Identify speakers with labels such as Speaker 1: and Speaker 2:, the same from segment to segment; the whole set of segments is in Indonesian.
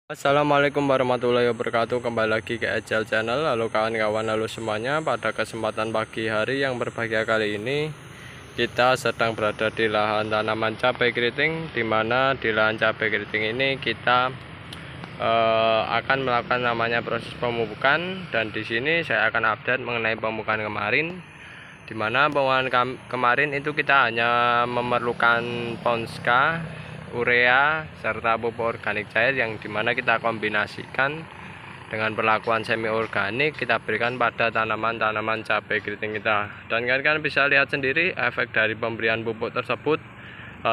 Speaker 1: Assalamualaikum warahmatullahi wabarakatuh. Kembali lagi ke Agile Channel. Halo kawan-kawan, halo semuanya. Pada kesempatan pagi hari yang berbahagia kali ini, kita sedang berada di lahan tanaman cabai keriting, di mana di lahan cabai keriting ini kita akan melakukan namanya proses pemupukan. Dan di sini saya akan update mengenai pemupukan kemarin, di mana pemupukan kemarin itu kita hanya memerlukan Ponska, urea, serta pupuk organik cair yang dimana kita kombinasikan dengan perlakuan semi organik kita berikan pada tanaman-tanaman cabai keriting kita. Dan kalian bisa lihat sendiri efek dari pemberian pupuk tersebut.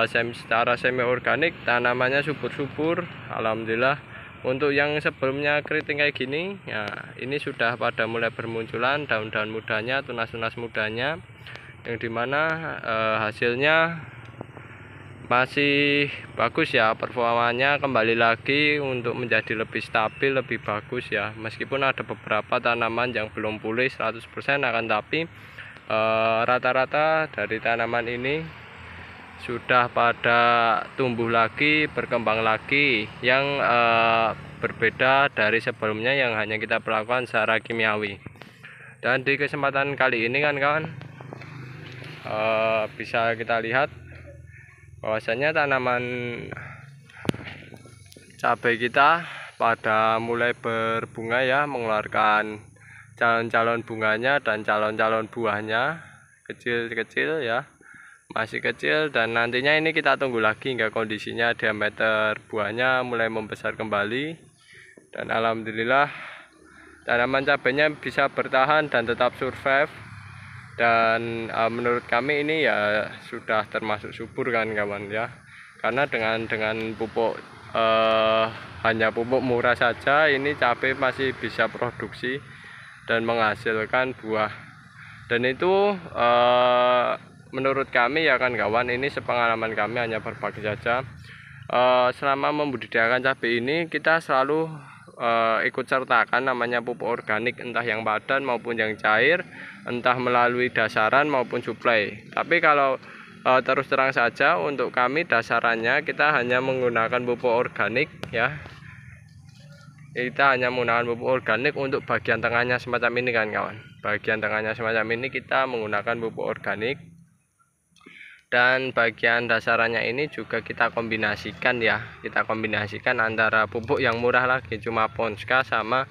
Speaker 1: Secara semi organik tanamannya subur-subur, alhamdulillah. Untuk yang sebelumnya keriting kayak gini, ya ini sudah pada mulai bermunculan daun-daun mudanya, tunas-tunas mudanya, yang dimana hasilnya masih bagus ya, performanya kembali lagi untuk menjadi lebih stabil, lebih bagus ya. Meskipun ada beberapa tanaman yang belum pulih 100%, akan tapi rata-rata dari tanaman ini sudah pada tumbuh lagi, berkembang lagi, yang berbeda dari sebelumnya yang hanya kita perlakukan secara kimiawi. Dan di kesempatan kali ini kan kawan, bisa kita lihat bahwasanya tanaman cabai kita pada mulai berbunga ya, mengeluarkan calon-calon bunganya dan calon-calon buahnya, kecil-kecil ya, masih kecil. Dan nantinya ini kita tunggu lagi hingga kondisinya diameter buahnya mulai membesar kembali. Dan alhamdulillah tanaman cabainya bisa bertahan dan tetap survive. Dan menurut kami ini ya sudah termasuk subur kan kawan ya, karena dengan pupuk hanya pupuk murah saja ini cabai masih bisa produksi dan menghasilkan buah. Dan itu menurut kami ya kan kawan, ini sepengalaman kami, hanya berbagi saja. Selama membudidayakan cabai ini kita selalu ikut sertakan namanya pupuk organik, entah yang padan maupun yang cair, entah melalui dasaran maupun suplai. Tapi kalau terus terang saja untuk kami dasarannya kita hanya menggunakan pupuk organik ya. Kita hanya menggunakan pupuk organik untuk bagian tengahnya semacam ini kan kawan. Bagian tengahnya semacam ini kita menggunakan pupuk organik. Dan bagian dasarannya ini juga kita kombinasikan ya, kita kombinasikan antara pupuk yang murah lagi, cuma Ponska sama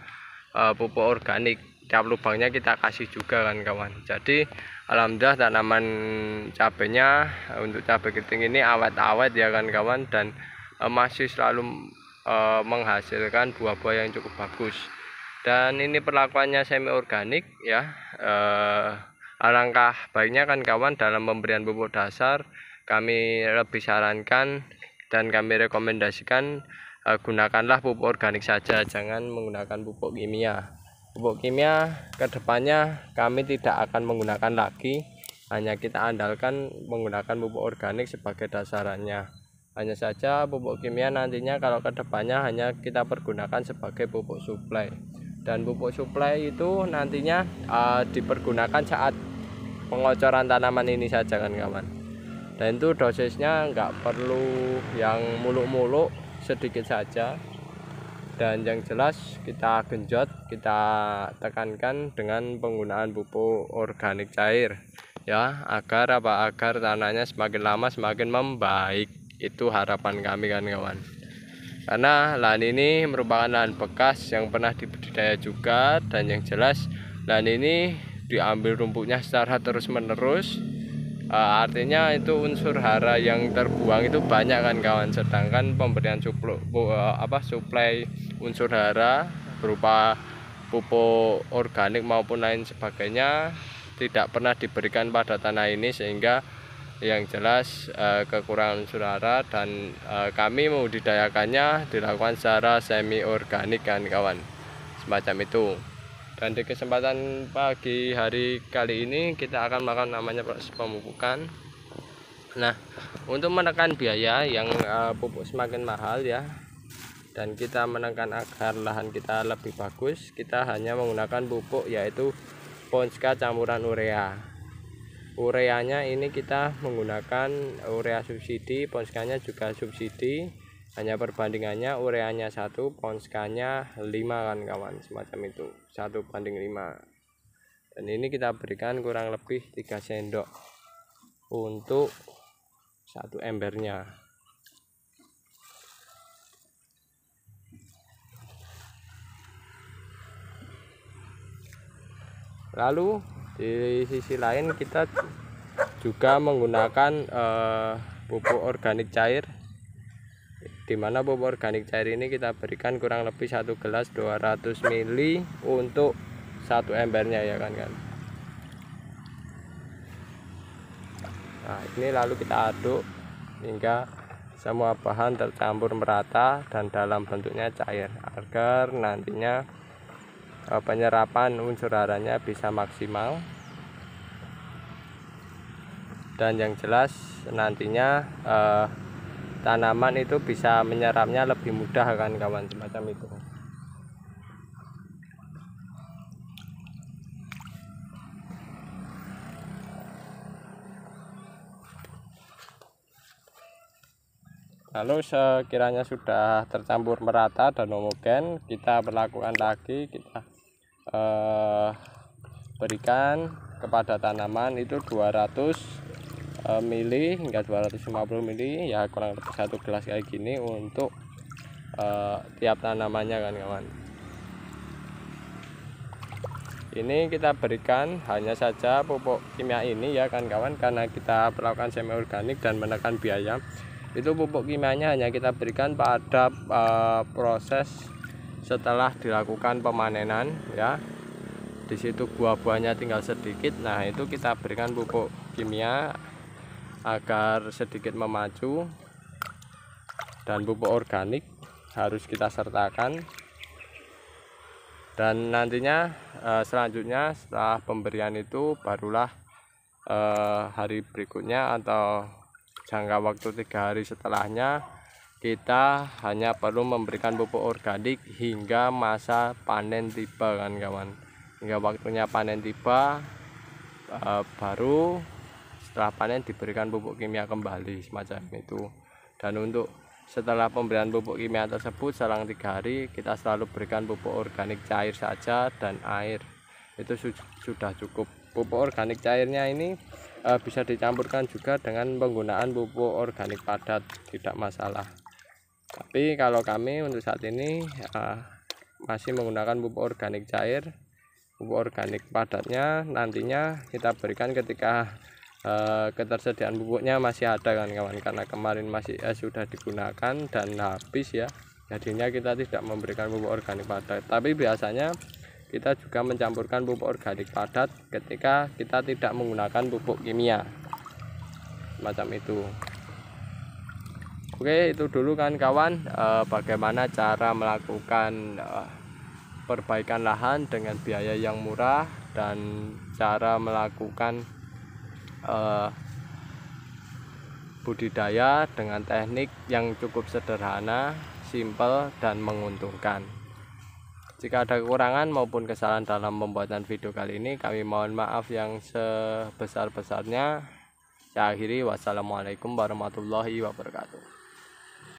Speaker 1: pupuk organik. Tiap lubangnya kita kasih juga kan kawan. Jadi alhamdulillah tanaman cabenya untuk cabai keriting ini awet-awet ya kan kawan, dan masih selalu menghasilkan buah-buah yang cukup bagus. Dan ini perlakuannya semi organik ya. Alangkah baiknya kan kawan, dalam pemberian pupuk dasar kami lebih sarankan dan kami rekomendasikan gunakanlah pupuk organik saja, jangan menggunakan pupuk kimia. Pupuk kimia kedepannya kami tidak akan menggunakan lagi, hanya kita andalkan menggunakan pupuk organik sebagai dasarannya. Hanya saja pupuk kimia nantinya kalau kedepannya hanya kita pergunakan sebagai pupuk suplai. Dan pupuk suplai itu nantinya dipergunakan saat pengocoran tanaman ini saja kan kawan. Dan itu dosisnya nggak perlu yang muluk-muluk, sedikit saja. Dan yang jelas kita genjot, kita tekankan dengan penggunaan pupuk organik cair ya, agar tanahnya semakin lama semakin membaik. Itu harapan kami kan kawan. Karena lahan ini merupakan lahan bekas yang pernah dibudidaya juga, dan yang jelas lahan ini diambil rumputnya secara terus-menerus. Artinya itu unsur hara yang terbuang itu banyak kan kawan, sedangkan pemberian suplai unsur hara berupa pupuk organik maupun lain sebagainya tidak pernah diberikan pada tanah ini, sehingga yang jelas kekurangan unsur hara. Dan kami membudidayakannya dilakukan secara semi organik kan kawan, semacam itu. Dan di kesempatan pagi hari kali ini kita akan melakukan namanya proses pemupukan. Nah, untuk menekan biaya yang pupuk semakin mahal ya, dan kita menekan agar lahan kita lebih bagus, kita hanya menggunakan pupuk yaitu Ponska campuran urea. Ureanya ini kita menggunakan urea subsidi, Ponskanya juga subsidi. hanya perbandingannya ureanya 1, ponskanya 5 kan kawan, semacam itu, 1:5. Dan ini kita berikan kurang lebih 3 sendok untuk 1 embernya. Lalu di sisi lain kita juga menggunakan pupuk organik cair, dimana pupuk organik cair ini kita berikan kurang lebih 1 gelas 200 ml untuk 1 embernya ya kan. Nah ini lalu kita aduk hingga semua bahan tercampur merata dan dalam bentuknya cair, agar nantinya penyerapan unsur haranya bisa maksimal. Dan yang jelas nantinya tanaman itu bisa menyerapnya lebih mudah kan kawan, semacam itu. Lalu sekiranya sudah tercampur merata dan homogen, kita berlakukan lagi, kita berikan kepada tanaman itu 200 ml hingga 250 ml ya, kurang lebih 1 gelas kayak gini untuk tiap tanamannya kan kawan. Ini kita berikan hanya saja pupuk kimia ini ya kan kawan, karena kita melakukan semi organik dan menekan biaya. Itu pupuk kimianya hanya kita berikan pada proses setelah dilakukan pemanenan ya. Di situ buah-buahnya tinggal sedikit, nah itu kita berikan pupuk kimia agar sedikit memacu, dan pupuk organik harus kita sertakan. Dan nantinya selanjutnya setelah pemberian itu barulah hari berikutnya atau jangka waktu 3 hari setelahnya kita hanya perlu memberikan pupuk organik hingga masa panen tiba kan kawan. Hingga waktunya panen tiba baru setelah panen diberikan pupuk kimia kembali, semacam itu. Dan untuk setelah pemberian pupuk kimia tersebut selang 3 hari kita selalu berikan pupuk organik cair saja dan air, itu sudah cukup. Pupuk organik cairnya ini bisa dicampurkan juga dengan penggunaan pupuk organik padat, tidak masalah. Tapi kalau kami untuk saat ini masih menggunakan pupuk organik cair. Pupuk organik padatnya nantinya kita berikan ketika ketersediaan pupuknya masih ada kan kawan, karena kemarin masih sudah digunakan dan habis ya, jadinya kita tidak memberikan pupuk organik padat. Tapi biasanya kita juga mencampurkan pupuk organik padat ketika kita tidak menggunakan pupuk kimia, macam itu. Oke, itu dulu kan kawan bagaimana cara melakukan perbaikan lahan dengan biaya yang murah, dan cara melakukan budidaya dengan teknik yang cukup sederhana, simpel, dan menguntungkan. Jika ada kekurangan maupun kesalahan dalam pembuatan video kali ini, kami mohon maaf yang sebesar-besarnya. Saya akhiri, wassalamualaikum warahmatullahi wabarakatuh.